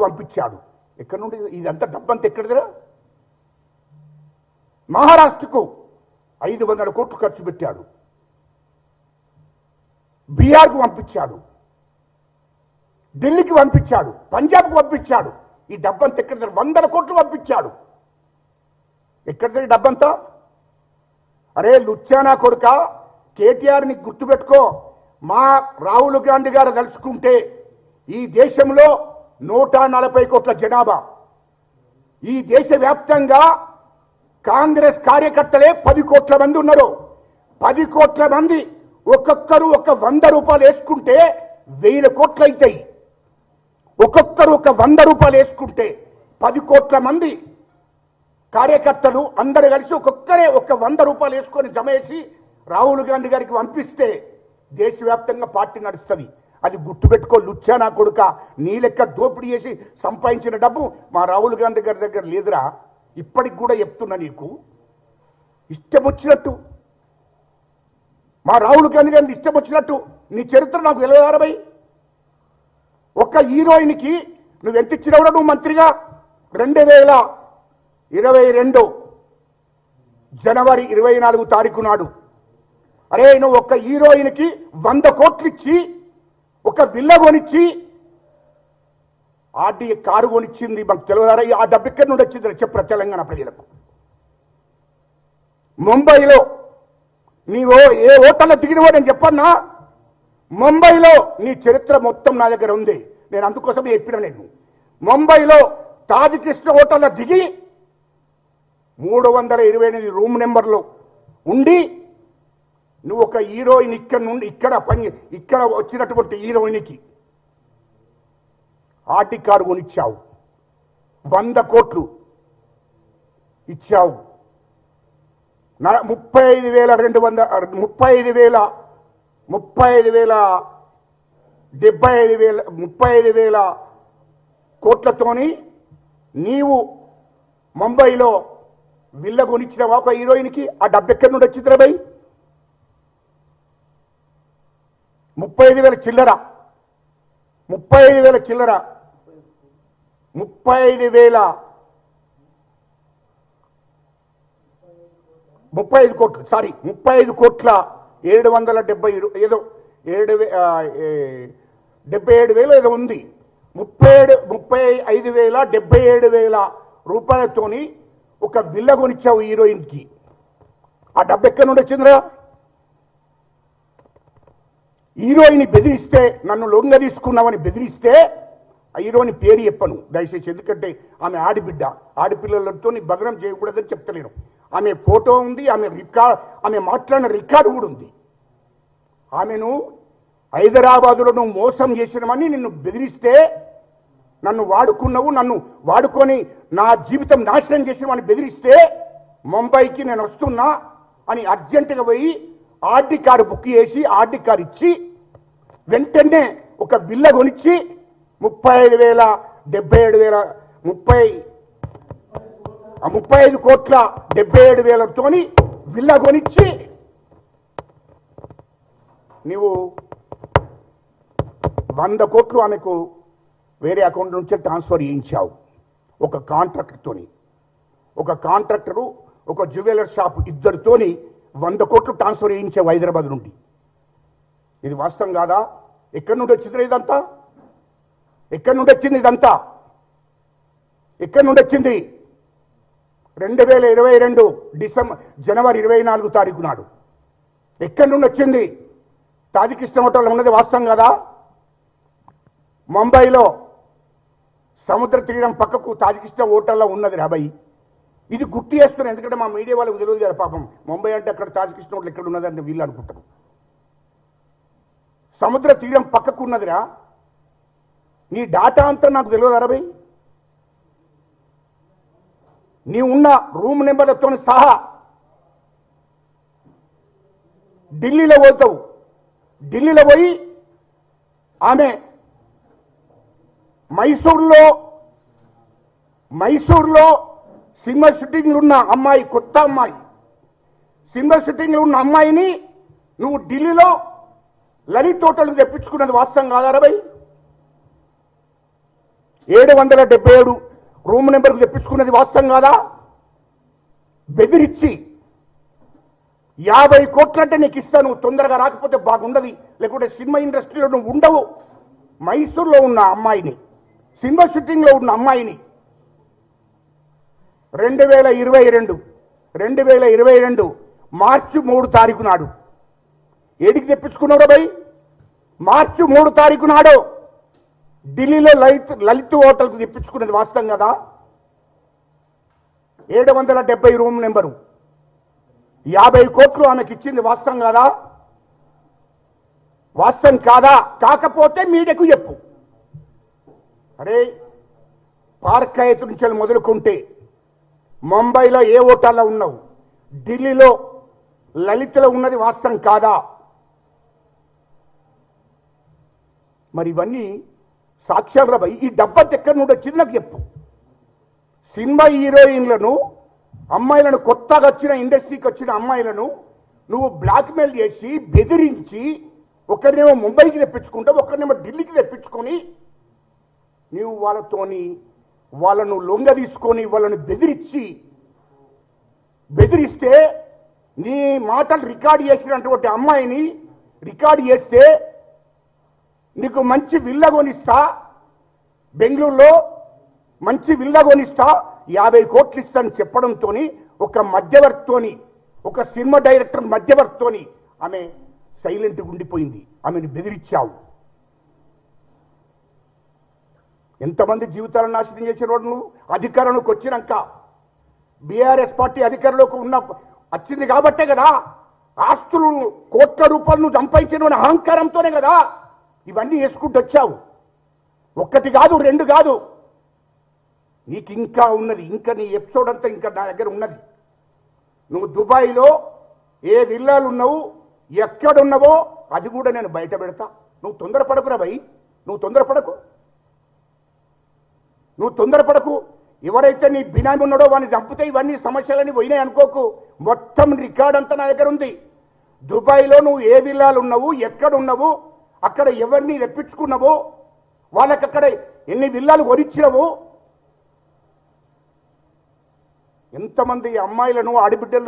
పంపించాడు. ఎక్కడి నుండి ఇదంతా డబ్బంతా ఎక్కడిదిరా? మహారాష్ట్రకు 500 కోట్లు ఖర్చు పెట్టాడు, బీహార్కు పంపించాడు, ఢిల్లీకి పంపించాడు, పంజాబ్కు పంపించాడు. ఈ డబ్బంతా ఎక్కడిది? 100 కోట్లు పంపించాడు. ఎక్కడిది డబ్బంతా? అరే లుచ్చానా కొడుక, కేటీఆర్ని గుర్తుపెట్టుకో. మా రాహుల్ గాంధీ గారు తలుచుకుంటే ఈ దేశంలో 140 కోట్ల జనాభా, ఈ దేశవ్యాప్తంగా కాంగ్రెస్ కార్యకర్తలే 10 కోట్ల మంది ఉన్నారు. 10 కోట్ల మంది ఒక్కొక్కరు ఒక 100 రూపాయలు వేసుకుంటే 1000 కోట్లు అవుతాయి. ఒక్కొక్కరు ఒక 100 రూపాయలు వేసుకుంటే 10 కోట్ల మంది కార్యకర్తలు అందరూ కలిసి ఒక్కొక్కరే ఒక 100 రూపాయలు వేసుకొని జమ చేసి రాహుల్ గాంధీ గారికి పంపిస్తే దేశవ్యాప్తంగా పార్టీ నడుస్తుంది. అది గుర్తుపెట్టుకో లుచ్చానా కొడుక. నీ లెక్క దోపిడీ చేసి సంపాదించిన డబ్బు మా రాహుల్ గాంధీ గారి దగ్గర లేదురా. ఇప్పటికి కూడా చెప్తున్నా, నీకు ఇష్టం వచ్చినట్టు మా రాహుల్ గాంధీ గారిని ఇష్టం వచ్చినట్టు నీ చరిత్ర నాకు తెలియదారా భయ్? ఒక్క హీరోయిన్కి నువ్వు ఎంత ఇచ్చినవురా నువ్వు మంత్రిగా? 2022 జనవరి 24 తారీఖు నాడు అరే నువ్వు ఒక్క హీరోయిన్కి 100 కోట్లు ఇచ్చి ఒక విల్ల కొనిచ్చి ఆర్డీ కారు కొనిచ్చింది. మాకు తెలియదారా? ఆ డబ్బు ఎక్కడి నుండి వచ్చింది చెప్పరా తెలంగాణ ప్రజలకు? ముంబైలో నీవో ఏ హోటల్లో దిగినవో నేను చెప్పన్నా. ముంబైలో నీ చరిత్ర మొత్తం నా దగ్గర ఉంది. నేను అందుకోసమే చెప్పిన. నేను ముంబైలో తాజ్ కృష్ణ హోటల్లో దిగి 328 రూమ్ నెంబర్లో ఉండి నువ్వు ఒక హీరోయిన్ ఇక్కడ వచ్చినటువంటి హీరోయిన్కి ఆర్టీ కారు కొనిచ్చావు, 100 కోట్లు ఇచ్చావు. 35,000 కోట్లతోని నీవు ముంబైలో విల్ల కొనిచ్చినవా ఒక హీరోయిన్కి? ఆ డబ్బు ఎక్కడి నుండి వచ్చిందిరా భయ్? 35,000 చిల్లర, 35,000 చిల్లర, 35 కోట్లు, సారీ 35 కోట్ల 770 ఏదో 77,000 ఏదో ఉంది. 35,077 రూపాయలతోని ఒక విల్ల కొనిచ్చావు హీరోయిన్కి. ఆ డబ్బు ఎక్కడి నుండి వచ్చిందిరా? హీరోయిన్ బెదిరిస్తే, నన్ను లొంగ తీసుకున్నామని బెదిరిస్తే ఆ హీరోయిన్ పేరు చెప్పను దయచేసి, ఎందుకంటే ఆమె ఆడబిడ్డ. ఆడపిల్లలతో బదనం చేయకూడదని చెప్తలేను. ఆమె ఫోటో ఉంది, ఆమె మాట్లాడిన రికార్డు కూడా ఉంది. ఆమెను హైదరాబాదులో నువ్వు మోసం చేసినమని నిన్ను బెదిరిస్తే, నన్ను వాడుకున్నావు, నన్ను వాడుకొని నా జీవితం నాశనం చేసినవని బెదిరిస్తే ముంబైకి నేను వస్తున్నా అని అర్జెంటుగా పోయి ఆర్డీ కారు బుక్ చేసి ఆర్డీ కారు ఇచ్చి వెంటనే ఒక విల్ల కొనిచ్చి 35 కోట్ల 77,000తోని విల్ల కొనిచ్చి నీవు 100 కోట్లు ఆమెకు వేరే అకౌంట్ నుంచి ట్రాన్స్ఫర్ చేయించావు. ఒక కాంట్రాక్టర్తోని, ఒక కాంట్రాక్టరు ఒక జ్యువెలర్ షాప్ ఇద్దరితోని 100 కోట్లు ట్రాన్స్ఫర్ చేయించావు హైదరాబాద్ నుండి. ఇది వాస్తవం కాదా? ఎక్కడి నుండి వచ్చింది ఇదంతా? ఎక్కడి నుండి వచ్చింది ఇదంతా? ఎక్కడి నుండి వచ్చింది? 2022 జనవరి 24 తారీఖు నాడు ఎక్కడి నుండి వచ్చింది? తాజికిస్తాన్ హోటల్లో ఉన్నది వాస్తవం కదా? ముంబైలో సముద్ర తీరం పక్కకు తాజికిస్తాన్ హోటల్లో ఉన్నది రాబాయి. ఇది గుర్తు చేస్తున్నాను ఎందుకంటే మా మీడియా వాళ్ళకు తెలియదు కదా పాపం. ముంబై అంటే అక్కడ తాజికిస్తాన్ హోటల్ ఎక్కడ ఉన్నదంటే వీళ్ళు అనుకుంటారు. సముద్ర తీరం పక్కకు ఉన్నదిరా. నీ డాటా అంతా నాకు తెలియదు అరబై. నీ ఉన్న రూమ్ నెంబర్లతో సహా ఢిల్లీలో పోతావు. ఢిల్లీలో పోయి ఆమె మైసూర్లో సినిమా షూటింగ్లు ఉన్న అమ్మాయి, కొత్త అమ్మాయి, సినిమా షూటింగ్లు ఉన్న అమ్మాయిని నువ్వు ఢిల్లీలో లలిత్ హోటల్కి తెప్పించుకున్నది వాస్తవం కాదా అరబై? 777 రూమ్ నెంబర్కి తెప్పించుకున్నది వాస్తవం కాదా? బెదిరించి 50 కోట్లంటే నీకు ఇస్తాను, తొందరగా రాకపోతే బాగుండదు, లేకుంటే సినిమా ఇండస్ట్రీలో నువ్వు ఉండవు. మైసూర్లో ఉన్న అమ్మాయిని, సినిమా షూటింగ్లో ఉన్న అమ్మాయిని 2022 మార్చి 3 తారీఖు నాడు ఏడికి తెప్పించుకున్నావు భయ్? మార్చి 3 తారీఖు నాడు ఢిల్లీలో లలిత్ హోటల్కు తెప్పించుకున్నది వాస్తవం కదా? 770 రూమ్ నెంబరు, 50 కోట్లు ఆమెకి ఇచ్చింది వాస్తవం కాదా? వాస్తవం కాదా? కాకపోతే మీడియాకు చెప్పు. అరే పార్క్ హయత్ నుంచి మొదలుకుంటే ముంబైలో ఏ హోటల్లో ఉన్నావు, ఢిల్లీలో లలిత్లో ఉన్నది వాస్తవం కాదా? మరి ఇవన్నీ సాక్ష్యాలు రాబాయి. ఈ డబ్బంత ఎక్కడి నుండి వచ్చింది నాకు చెప్పు. సినిమా హీరోయిన్లను, అమ్మాయిలను, కొత్తగా వచ్చిన ఇండస్ట్రీకి వచ్చిన అమ్మాయిలను నువ్వు బ్లాక్మెయిల్ చేసి బెదిరించి ఒకరినేమో ముంబైకి తెప్పించుకుంటావు, ఒకరినేమో ఢిల్లీకి తెప్పించుకొని నీవు వాళ్ళను లొంగ తీసుకొని వాళ్ళను బెదిరిస్తే నీ మాటలు రికార్డ్ చేసినటువంటి అమ్మాయిని రికార్డ్ చేస్తే నీకు మంచి విల్ల కొనిస్తా, బెంగళూరులో మంచి విల్ల కొనిస్తా, 50 కోట్లు ఇస్తాను చెప్పడంతో ఒక మధ్యవర్తితోని, ఒక సినిమా డైరెక్టర్ మధ్యవర్తితోని ఆమె సైలెంట్గా ఉండిపోయింది. ఆమెను బెదిరించావు. ఎంతమంది జీవితాలను నాశనం చేసిన వాడు నువ్వు. అధికారంలోకి వచ్చినాక బీఆర్ఎస్ పార్టీ అధికారంలోకి వచ్చింది కాబట్టే కదా ఆస్తులు కోట్ల రూపాయలు నువ్వు సంపాదించిన అహంకారంతోనే కదా ఇవన్నీ వేసుకుంటూ వచ్చావు. 1 కాదు 2 కాదు, నీకు ఇంకా ఉన్నది. ఇంకా నీ ఎపిసోడ్ అంతా ఇంకా నా దగ్గర ఉన్నది. నువ్వు దుబాయ్లో ఏ విల్లాలు ఉన్నావు, ఎక్కడున్నావో అది కూడా నేను బయట పెడతా. నువ్వు తొందరపడకురా భయ్, నువ్వు తొందరపడకు. ఎవరైతే నీ బినామీ ఉన్నాడో వాడిని చంపితే ఇవన్నీ సమస్యలని పోయినాయి అనుకోకు. మొత్తం రికార్డ్ అంతా నా దగ్గర ఉంది. దుబాయ్లో నువ్వు ఏ విల్లాలు ఉన్నావు, ఎక్కడున్నావు, అక్కడ ఎవరిని తెప్పించుకున్నావో, వాళ్ళకి అక్కడ ఎన్ని విల్లాలు కొనిచ్చినావు, ఎంతమంది అమ్మాయిలను ఆడబిడ్డలు